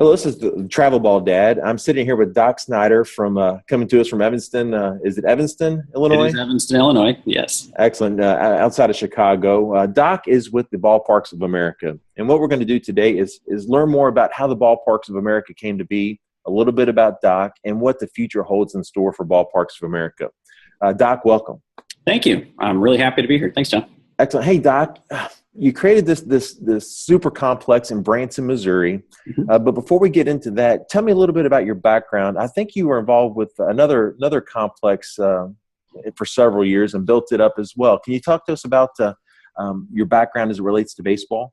Well, this is the Travel Ball Dad. I'm sitting here with Doc Snyder from coming to us from Evanston. Is it Evanston, Illinois? It is Evanston, Illinois. Yes. Excellent. Outside of Chicago. Doc is with the Ballparks of America. And what we're going to do today is learn more about how the Ballparks of America came to be, a little bit about Doc, and what the future holds in store for Ballparks of America. Doc, welcome. Thank you. I'm really happy to be here. Thanks, John. Excellent. Hey, Doc, you created this super complex in Branson, Missouri. But before we get into that, tell me a little bit about your background. I think you were involved with another complex for several years and built it up as well. Can you talk to us about your background as it relates to baseball?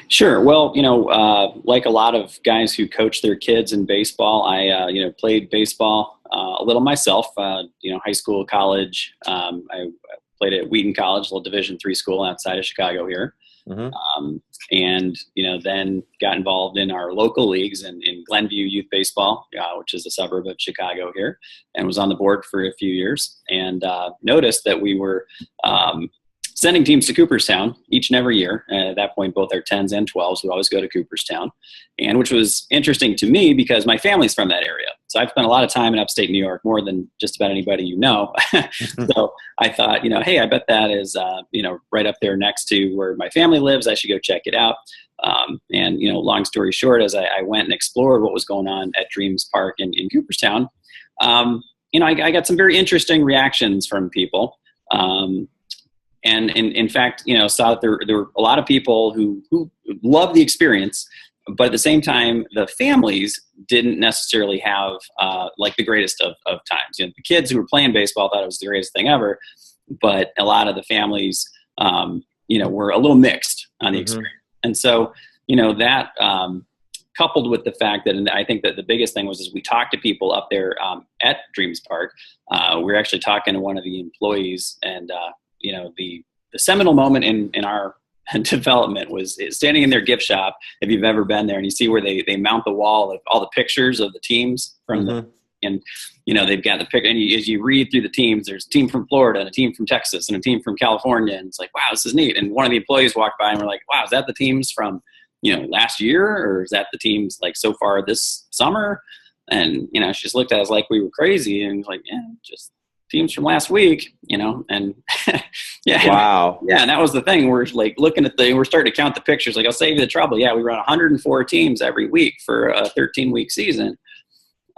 Sure. Well, like a lot of guys who coach their kids in baseball, I played baseball a little myself. High school, college. I played at Wheaton College, a little Division III school outside of Chicago here. And then got involved in our local leagues in Glenview Youth Baseball, which is a suburb of Chicago here, and was on the board for a few years, and noticed that we were sending teams to Cooperstown each and every year. And at that point, both our 10s and 12s would always go to Cooperstown, and which was interesting to me because my family's from that area. So I've spent a lot of time in upstate New York, more than just about anybody you know. So I thought, hey, I bet that is, right up there next to where my family lives. I should go check it out. And long story short, as I went and explored what was going on at Dreams Park in Cooperstown, I got some very interesting reactions from people. And in fact, saw that there were a lot of people who loved the experience, but at the same time, the families didn't necessarily have like the greatest of times. The kids who were playing baseball thought it was the greatest thing ever, but a lot of the families, were a little mixed on the experience. And so, that coupled with the fact that, and I think that the biggest thing was we talked to people up there at Dreams Park. We were actually talking to one of the employees, and the seminal moment in our development was standing in their gift shop. If you've ever been there, and you see where they mount the wall of all the pictures of the teams from they've got the pic, and as you read through the teams, there's a team from Florida and a team from Texas and a team from California, and it's like, wow, this is neat. And one of the employees walked by and we're like, wow, is that the teams from last year, or is that the teams like so far this summer? And she just looked at us like we were crazy, and was like, yeah, just teams from last week, and yeah. Wow. Yeah. And that was the thing. We're like looking at we're starting to count the pictures. Like, I'll save you the trouble. Yeah. We run 104 teams every week for a 13-week season.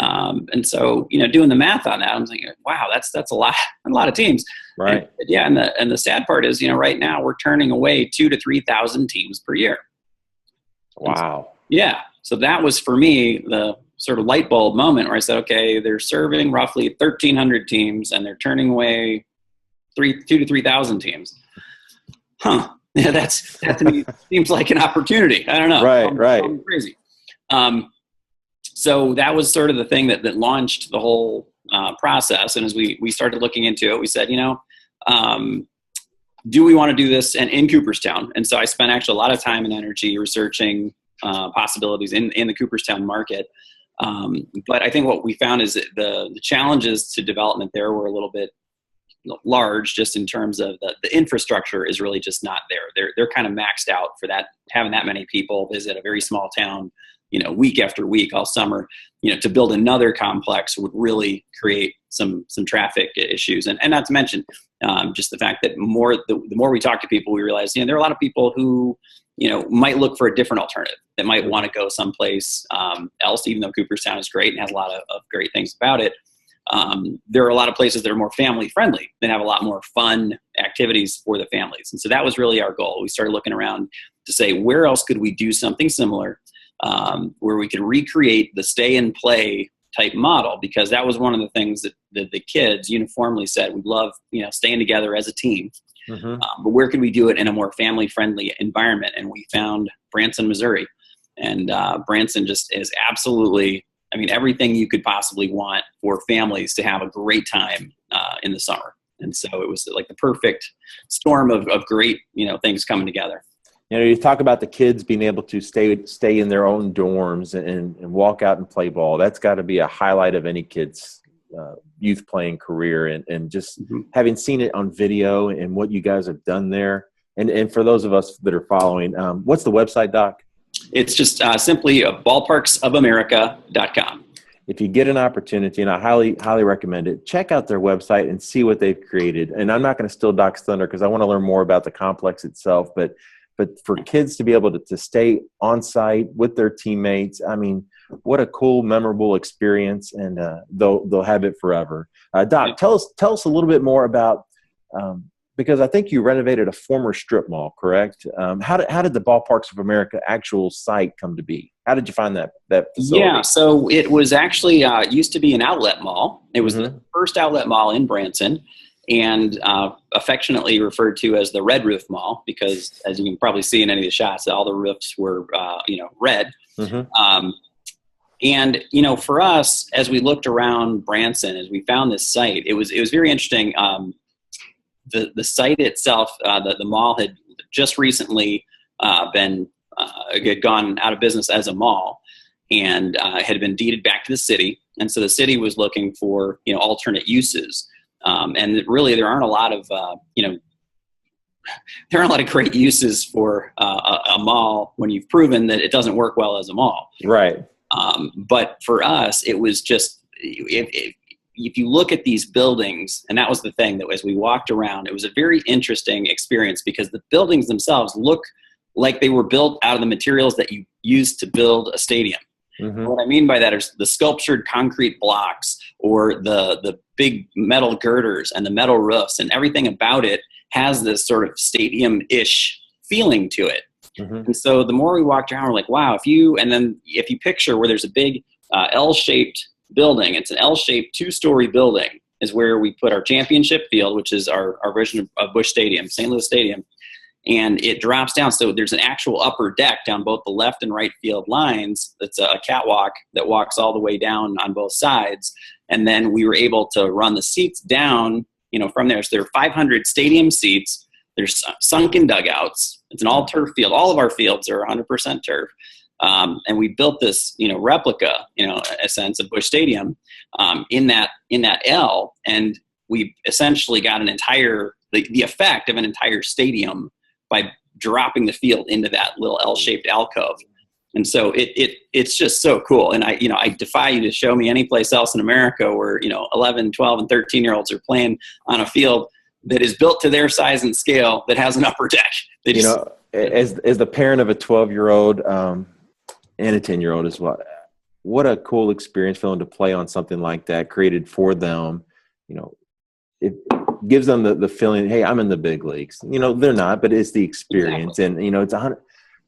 And so, doing the math on that, I'm thinking, wow, that's a lot of teams. Right. And the sad part is, right now we're turning away 2,000 to 3,000 teams per year. Wow. So that was for me the sort of light bulb moment where I said, okay, they're serving roughly 1,300 teams and they're turning away 2,000 to 3,000 teams. Yeah, that to me seems like an opportunity. I don't know. Right. I'm crazy. So that was sort of the thing that launched the whole process. And as we started looking into it, we said, do we want to do this in Cooperstown? And so I spent actually a lot of time and energy researching possibilities in the Cooperstown market. But I think what we found is that the challenges to development there were a little bit large, just in terms of the infrastructure is really just not there. They're kind of maxed out for that, having that many people visit a very small town, week after week all summer. To build another complex would really create some traffic issues, and not to mention just the fact that the more we talk to people, we realize there are a lot of people who might look for a different alternative, that might want to go someplace else, even though Cooperstown is great and has a lot of great things about it. There are a lot of places that are more family friendly, that have a lot more fun activities for the families. And so that was really our goal. We started looking around to say, where else could we do something similar, where we could recreate the stay and play type model, because that was one of the things that the kids uniformly said, we love, staying together as a team. But where could we do it in a more family friendly environment? And we found Branson, Missouri. And Branson just is absolutely, everything you could possibly want for families to have a great time in the summer. And so it was like the perfect storm of great, things coming together. You talk about the kids being able to stay in their own dorms and walk out and play ball. That's got to be a highlight of any kid's youth playing career. And just having seen it on video and what you guys have done there. And for those of us that are following, what's the website, Doc? It's just simply ballparksofamerica.com. If you get an opportunity, and I highly recommend it, check out their website and see what they've created. And I'm not going to steal Doc's thunder because I want to learn more about the complex itself. But for kids to be able to stay on site with their teammates, I mean, what a cool, memorable experience, and they'll have it forever. Doc, tell us a little bit more about because I think you renovated a former strip mall, correct? How did the Ballparks of America actual site come to be? How did you find that facility? Yeah, so it was actually used to be an outlet mall. It was the first outlet mall in Branson, and affectionately referred to as the Red Roof Mall because, as you can probably see in any of the shots, all the roofs were red. And for us, as we looked around Branson, as we found this site, it was very interesting. The site itself, the mall had just recently had gone out of business as a mall, and had been deeded back to the city. And so the city was looking for alternate uses. And really, there aren't a lot of great uses for a mall when you've proven that it doesn't work well as a mall. Right. But for us, it was just if you look at these buildings, and that was the thing that as we walked around, it was a very interesting experience because the buildings themselves look like they were built out of the materials that you use to build a stadium. What I mean by that is the sculptured concrete blocks or the big metal girders and the metal roofs, and everything about it has this sort of stadium-ish feeling to it. And so the more we walked around, we're like, wow, if you picture where there's a big L-shaped building, it's an L-shaped 2-story building, is where we put our championship field, which is our version of Busch Stadium, St. Louis Stadium. And it drops down. So there's an actual upper deck down both the left and right field lines. That's a catwalk that walks all the way down on both sides. And then we were able to run the seats down, from there. So there are 500 stadium seats. There's sunken dugouts. It's an all turf field. All of our fields are 100% turf. And we built this, replica, a sense of Busch Stadium, in that L. And we essentially got the effect of an entire stadium by dropping the field into that little L-shaped alcove. And so it's just so cool. And I defy you to show me any place else in America where, 11, 12, and 13-year-olds are playing on a field that is built to their size and scale that has an upper deck. As the parent of a 12-year-old and a 10-year-old as well, what a cool experience for them to play on something like that created for them. It gives them the feeling, hey, I'm in the big leagues. They're not, but it's the experience. Exactly. And, it's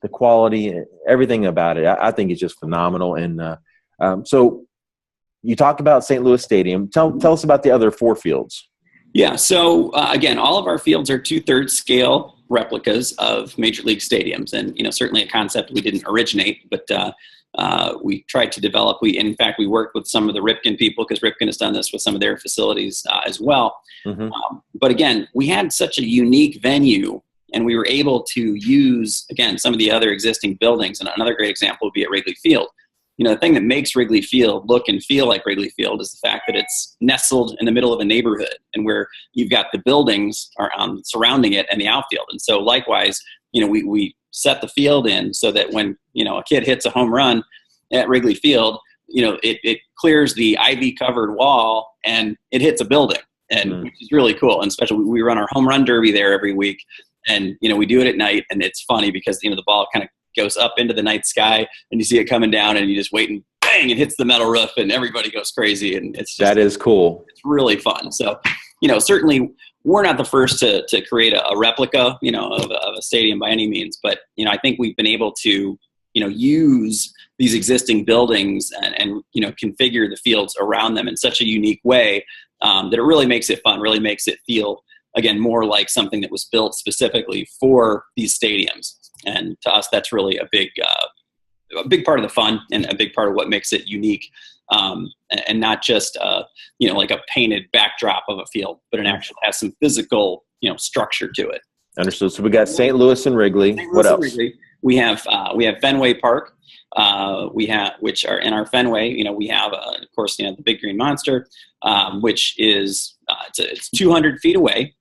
the quality, everything about it. I think it's just phenomenal. And so you talked about St. Louis Stadium. Tell us about the other 4 fields. Yeah. So again, all of our fields are 2/3 scale replicas of major league stadiums. And, certainly a concept we didn't originate, but we tried to develop. In fact, we worked with some of the Ripken people because Ripken has done this with some of their facilities as well. But again, we had such a unique venue, and we were able to use, again, some of the other existing buildings. And another great example would be at Wrigley Field. The thing that makes Wrigley Field look and feel like Wrigley Field is the fact that it's nestled in the middle of a neighborhood, and where you've got the buildings surrounding it and the outfield. And so likewise, we set the field in so that when, a kid hits a home run at Wrigley Field, it clears the ivy covered wall and it hits a building, and which is really cool. And especially we run our home run derby there every week, and, we do it at night, and it's funny because, the ball kind of goes up into the night sky and you see it coming down, and you just wait and bang, it hits the metal roof and everybody goes crazy. And it's just, that is cool. It's really fun. So, certainly we're not the first to create a replica, of a stadium by any means, but, I think we've been able to, use these existing buildings and configure the fields around them in such a unique way that it really makes it fun, really makes it feel, again, more like something that was built specifically for these stadiums. And to us, that's really a big part of the fun and a big part of what makes it unique. And not just, like a painted backdrop of a field, but it actually has some physical, structure to it. Understood. So we got St. Louis and Wrigley. What else? Wrigley. We have Fenway Park. Which are in our Fenway. We have, of course, the Big Green Monster, which is it's 200 feet away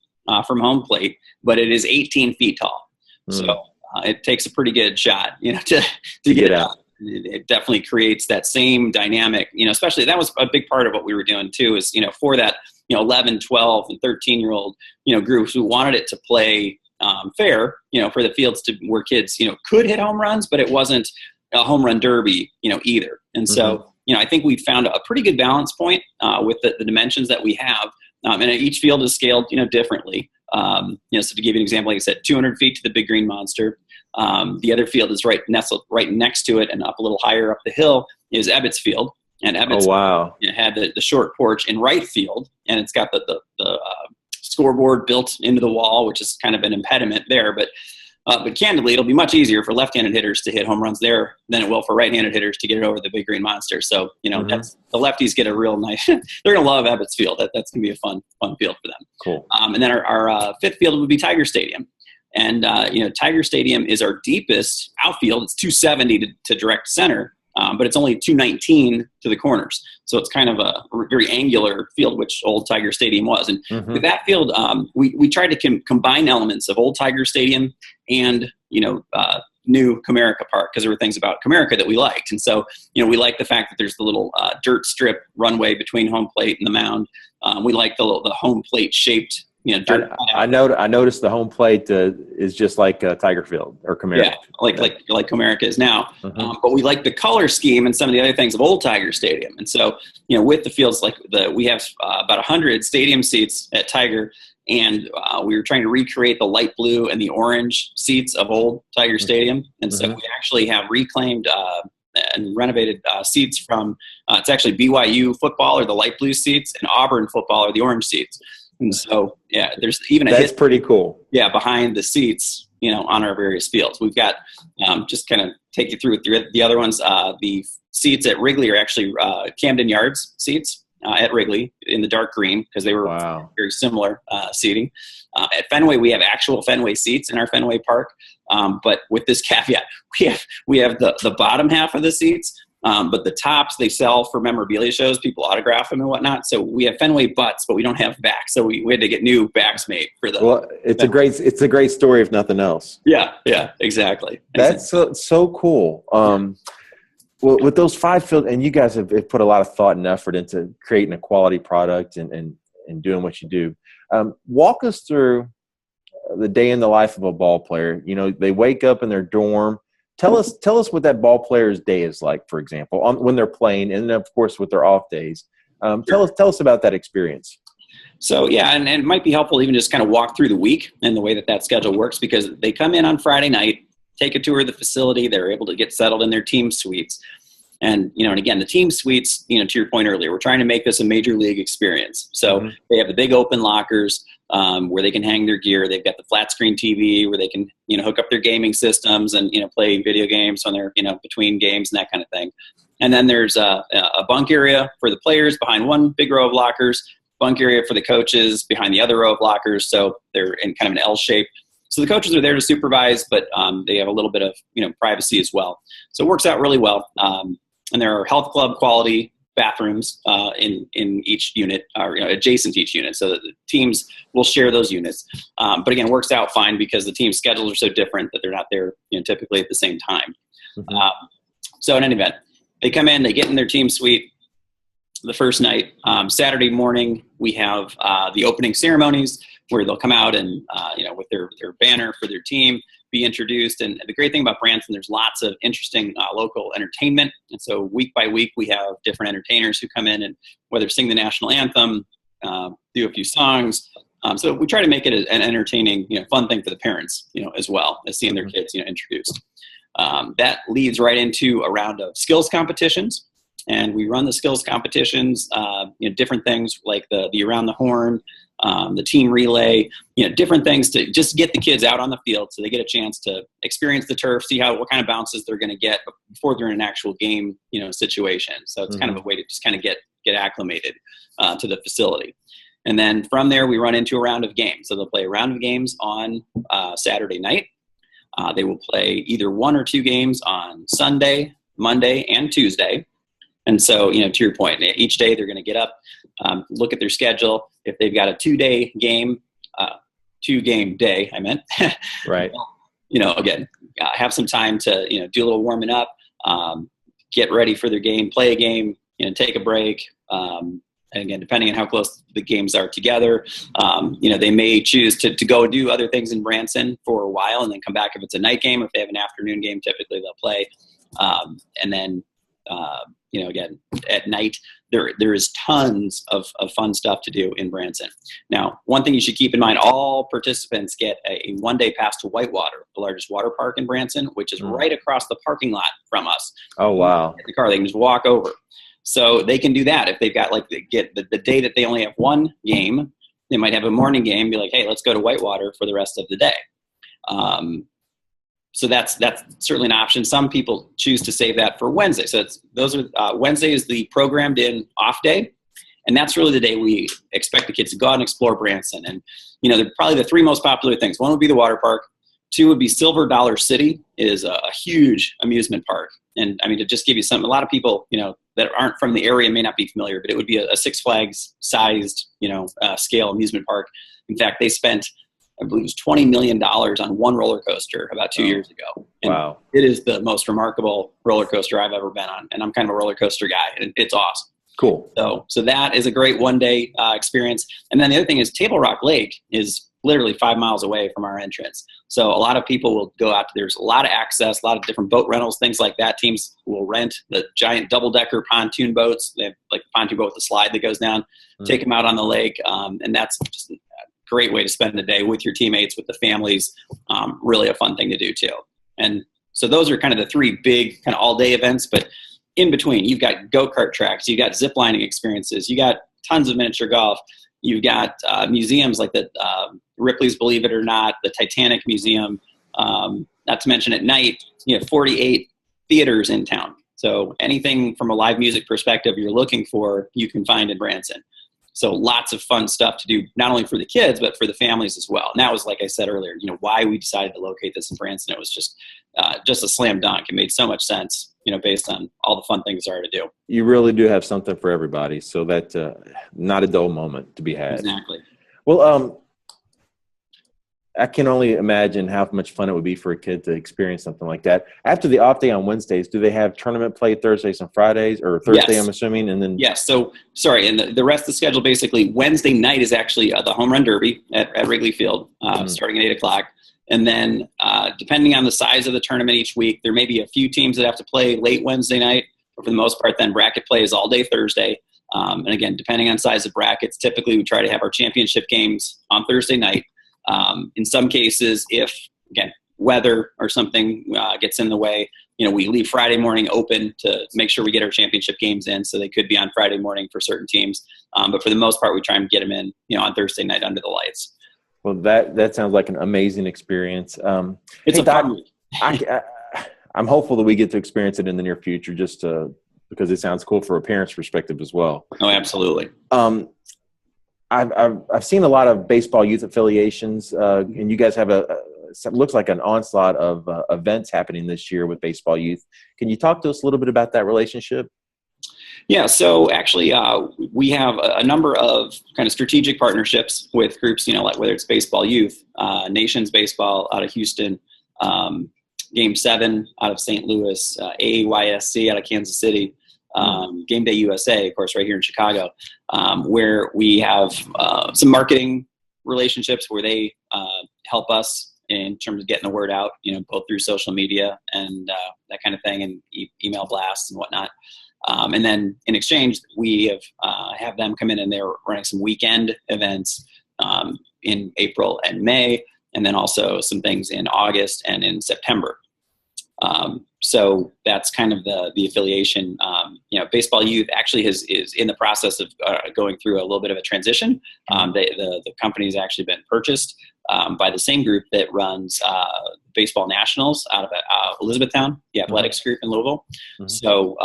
from home plate, but it is 18 feet tall. So it takes a pretty good shot, to get out. It definitely creates that same dynamic, especially that was a big part of what we were doing too, is, for that, 11, 12 and 13-year-old, groups who wanted it to play fair, for the fields where kids, could hit home runs, but it wasn't a home run derby, either. And so, I think we found a pretty good balance point with the dimensions that we have. And each field is scaled, differently. So to give you an example, like I said, 200 feet to the Big Green Monster. The other field is nestled right next to it, and up a little higher up the hill is Ebbets Field. And Ebbets had the short porch in right field, and it's got the scoreboard built into the wall, which is kind of an impediment there. But candidly, it'll be much easier for left-handed hitters to hit home runs there than it will for right-handed hitters to get it over the Big Green Monster. So, that's, the lefties get a real nice – they're going to love Ebbets Field. That's going to be a fun field for them. Cool. And then our fifth field would be Tiger Stadium. And, Tiger Stadium is our deepest outfield. It's 270 to direct center, but it's only 219 to the corners. So it's kind of a very angular field, which old Tiger Stadium was. And with that field, we tried to combine elements of old Tiger Stadium and, new Comerica Park, because there were things about Comerica that we liked. And so, we like the fact that there's the little dirt strip runway between home plate and the mound. We like the home plate shaped, dirt. I noticed the home plate is just like Tiger Field or Comerica. Yeah, like Comerica is now. But we like the color scheme and some of the other things of old Tiger Stadium. And so, with the fields, we have about 100 stadium seats at Tiger, and we were trying to recreate the light blue and the orange seats of old Tiger Stadium. And so we actually have reclaimed and renovated seats from it's actually BYU football are the light blue seats, and Auburn football are the orange seats. And so, there's even that's pretty cool. Yeah, behind the seats, on our various fields. We've got just kind of take you through the other ones. The seats at Wrigley are actually Camden Yards seats at Wrigley in the dark green, because they were very similar seating. At Fenway, we have actual Fenway seats in our Fenway Park, but with this caveat, we have the bottom half of the seats. But the tops they sell for memorabilia shows, people autograph them and whatnot. So we have Fenway butts, but we don't have backs. So we had to get new backs made for them. Well, it's a great story if nothing else. Yeah, exactly. That's so cool. Well, with those 5 fields, and you guys have put a lot of thought and effort into creating a quality product and doing what you do. Walk us through the day in the life of a ball player. They wake up in their dorm. Tell us what that ball player's day is like, for example, when they're playing, and then of course with their off days. Tell us about that experience. So and it might be helpful to even just kind of walk through the week and the way that schedule works, because they come in on Friday night, take a tour of the facility, they're able to get settled in their team suites. And, and again, the team suites, to your point earlier, we're trying to make this a major league experience. So they have the big open lockers where they can hang their gear. They've got the flat screen TV where they can, hook up their gaming systems and, play video games when they're, between games and that kind of thing. And then there's a bunk area for the players behind one big row of lockers, bunk area for the coaches behind the other row of lockers. So they're in kind of an L shape. So the coaches are there to supervise, but they have a little bit of, privacy as well. So it works out really well. And there are health club quality bathrooms in each unit, or adjacent to each unit, so that the teams will share those units. But again, it works out fine because the team schedules are so different that they're not there typically at the same time. So in any event, they come in, they get in their team suite the first night. Saturday morning, we have the opening ceremonies where they'll come out and with their banner for their team, be introduced. And the great thing about Branson, there's lots of interesting local entertainment. And so week by week, we have different entertainers who come in and whether sing the national anthem, do a few songs. So we try to make it an entertaining, fun thing for the parents, as well as seeing their kids, introduced. That leads right into a round of skills competitions. And we run the skills competitions, different things like the around the horn, the team relay, different things to just get the kids out on the field so they get a chance to experience the turf, see what kind of bounces they're going to get before they're in an actual game, situation. So it's kind of a way to just kind of get acclimated to the facility. And then from there, we run into a round of games. So they'll play a round of games on Saturday night. They will play either 1 or 2 games on Sunday, Monday, and Tuesday. And so, to your point, each day they're going to get up, look at their schedule. If they've got a 2-day game, 2-game day, I meant. Right. again, have some time to, do a little warming up, get ready for their game, play a game, take a break. And again, depending on how close the games are together, they may choose to go and do other things in Branson for a while and then come back if it's a night game. If they have an afternoon game, typically they'll play. And then, again, at night, there is tons of fun stuff to do in Branson. Now, one thing you should keep in mind, all participants get a one-day pass to Whitewater, the largest water park in Branson, which is right across the parking lot from us. Oh, wow. The car, they can just walk over. So they can do that if they've got the day that they only have one game. They might have a morning game, be like, hey, let's go to Whitewater for the rest of the day. So that's certainly an option. Some people choose to save that for Wednesday. So Wednesday is the programmed in off day. And that's really the day we expect the kids to go out and explore Branson. And, they're probably the three most popular things. One would be the water park. Two would be Silver Dollar City is a huge amusement park. And I mean, to just give you a lot of people, that aren't from the area may not be familiar, but it would be a Six Flags sized, scale amusement park. In fact, they spent, I believe it was $20 million on one roller coaster about 2 years ago. And wow. It is the most remarkable roller coaster I've ever been on. And I'm kind of a roller coaster guy, and it's awesome. Cool. So that is a great one-day experience. And then the other thing is Table Rock Lake is literally 5 miles away from our entrance. So a lot of people will go out. There's a lot of access, a lot of different boat rentals, things like that. Teams will rent the giant double-decker pontoon boats. They have like a pontoon boat with a slide that goes down, take them out on the lake. And that's just a great way to spend the day with your teammates, with the families. Really a fun thing to do too. And so those are kind of the three big kind of all-day events. But in between, you've got go-kart tracks, you've got zip lining experiences, you got tons of miniature golf, you've got museums like the Ripley's Believe It or Not, the Titanic Museum, not to mention at night, 48 theaters in town. So anything from a live music perspective you're looking for, you can find in Branson. So lots of fun stuff to do, not only for the kids, but for the families as well. And that was, like I said earlier, why we decided to locate this in Branson. It was just a slam dunk. It made so much sense, based on all the fun things there are to do. You really do have something for everybody. So that's not a dull moment to be had. Exactly. Well, I can only imagine how much fun it would be for a kid to experience something like that. After the off day on Wednesdays, do they have tournament play Thursdays and Fridays, or Thursday, yes. I'm assuming? And then yes. So, sorry, and the rest of the schedule, basically, Wednesday night is actually the Home Run Derby at Wrigley Field, starting at 8 o'clock. And then depending on the size of the tournament each week, there may be a few teams that have to play late Wednesday night, but for the most part, then bracket play is all day Thursday. And again, depending on size of brackets, typically we try to have our championship games on Thursday night. In some cases, if, again, weather or something gets in the way, we leave Friday morning open to make sure we get our championship games in, so they could be on Friday morning for certain teams. But for the most part, we try and get them in, on Thursday night under the lights. Well, that sounds like an amazing experience. It's a fun week. I'm hopeful that we get to experience it in the near future, because it sounds cool for a parent's perspective as well. Oh, absolutely. I've seen a lot of baseball youth affiliations, and you guys have looks like an onslaught of events happening this year with baseball youth. Can you talk to us a little bit about that relationship? Yeah, so actually we have a number of kind of strategic partnerships with groups, like whether it's Baseball Youth, Nations Baseball out of Houston, Game 7 out of St. Louis, AAYSC out of Kansas City, Game Day USA, of course, right here in Chicago, where we have some marketing relationships where they help us in terms of getting the word out, both through social media and that kind of thing, and email blasts and whatnot. And then in exchange, we have them come in, and they're running some weekend events in April and May, and then also some things in August and in September. So that's kind of the affiliation. Baseball Youth actually is in the process of going through a little bit of a transition. The company's actually been purchased by the same group that runs Baseball Nationals out of Elizabethtown, the athletics group in Louisville. Mm-hmm. So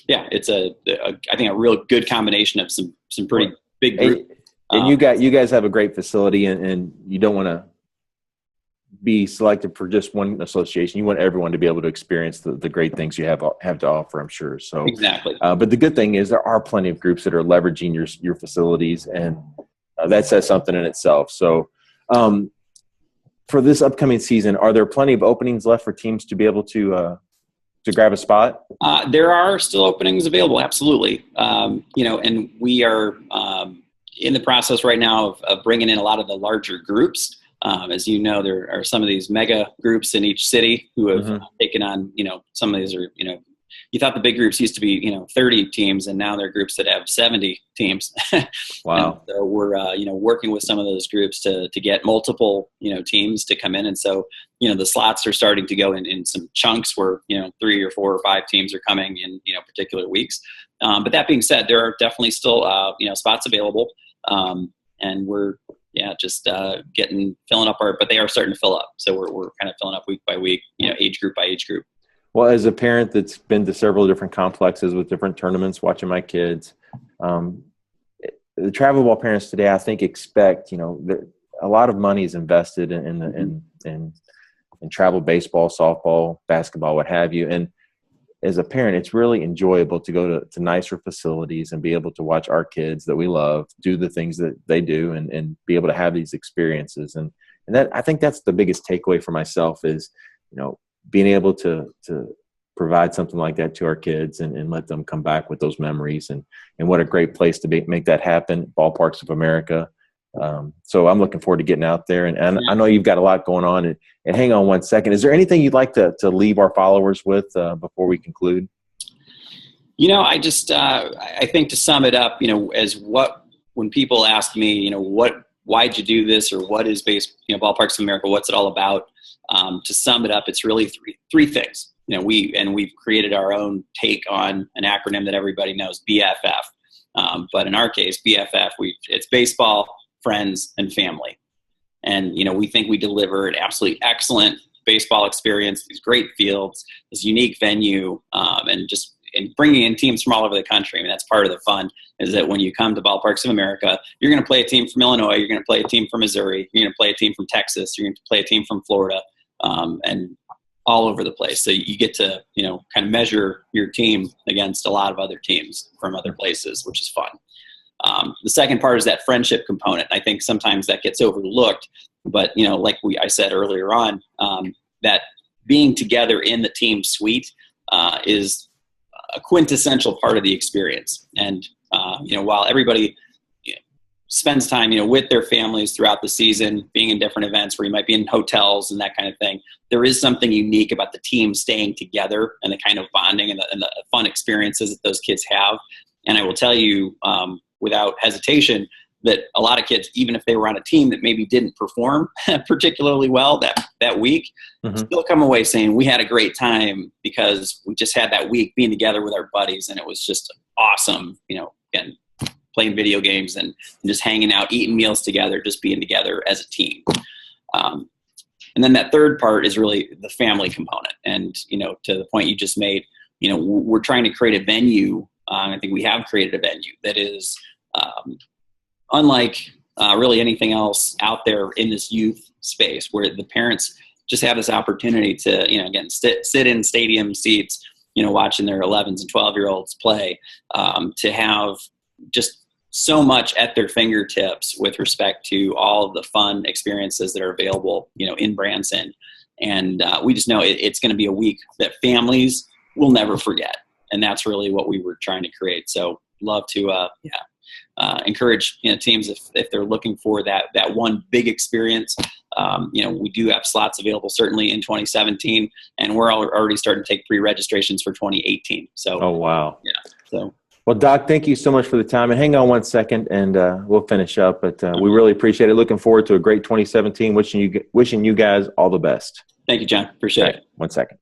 it's I think a real good combination of some pretty big group. And you guys have a great facility, and you don't want to be selected for just one association. You want everyone to be able to experience the great things you have to offer, I'm sure. So exactly. But the good thing is there are plenty of groups that are leveraging your facilities, and that says something in itself. So for this upcoming season, are there plenty of openings left for teams to be able to grab a spot? There are still openings available. Absolutely. And we are in the process right now of bringing in a lot of the larger groups. As you know, there are some of these mega groups in each city who have taken on, some of these are, you thought the big groups used to be, 30 teams, and now they're groups that have 70 teams. Wow. So we're, working with some of those groups to get multiple, teams to come in. And so, the slots are starting to go in some chunks where, 3 or 4 or 5 teams are coming in, particular weeks. But that being said, there are definitely still, spots available. And we're, just filling up but they are starting to fill up. So we're kind of filling up week by week, age group by age group. Well, as a parent that's been to several different complexes with different tournaments, watching my kids, the travel ball parents today, I think, expect, a lot of money is invested in travel baseball, softball, basketball, what have you. And as a parent, it's really enjoyable to go to nicer facilities and be able to watch our kids that we love do the things that they do and be able to have these experiences. And that, I think that's the biggest takeaway for myself is, being able to provide something like that to our kids and let them come back with those memories. And what a great place to make that happen, Ballparks of America. So I'm looking forward to getting out there. And I know you've got a lot going on. And hang on one second. Is there anything you'd like to leave our followers with before we conclude? I just I think to sum it up, when people ask me, why'd you do this, or what is Ballparks of America? What's it all about? To sum it up, it's really three things. We've created our own take on an acronym that everybody knows, BFF. But in our case, BFF, it's baseball, friends, and family. And, we think we deliver an absolutely excellent baseball experience, these great fields, this unique venue, and bringing in teams from all over the country. I mean, that's part of the fun, is that when you come to Ballparks of America, you're going to play a team from Illinois, you're going to play a team from Missouri, you're going to play a team from Texas, you're going to play a team from Florida, and all over the place. So you get to, kind of measure your team against a lot of other teams from other places, which is fun. The second part is that friendship component. I think sometimes that gets overlooked, but, like I said earlier on, that being together in the team suite is a quintessential part of the experience. And, while everybody spends time, with their families throughout the season, being in different events where you might be in hotels and that kind of thing, there is something unique about the team staying together and the kind of bonding and the fun experiences that those kids have. And I will tell you, without hesitation, that a lot of kids, even if they were on a team that maybe didn't perform particularly well that week, still come away saying we had a great time because we just had that week being together with our buddies, and it was just awesome, again, playing video games and just hanging out, eating meals together, just being together as a team. And then that third part is really the family component. And, to the point you just made, we're trying to create a venue. I think we have created a venue that is unlike really anything else out there in this youth space, where the parents just have this opportunity to, again, sit in stadium seats, watching their 11s and 12-year-olds play, to have just so much at their fingertips with respect to all of the fun experiences that are available, in Branson. And we just know it's going to be a week that families will never forget. And that's really what we were trying to create. So love to, encourage teams if they're looking for that one big experience. We do have slots available certainly in 2017, and we're already starting to take pre-registrations for 2018. So, oh wow, yeah. So, well, Doc, thank you so much for the time. And hang on one second, and we'll finish up. But we really appreciate it. Looking forward to a great 2017. Wishing you guys all the best. Thank you, John. Appreciate it. 1 second.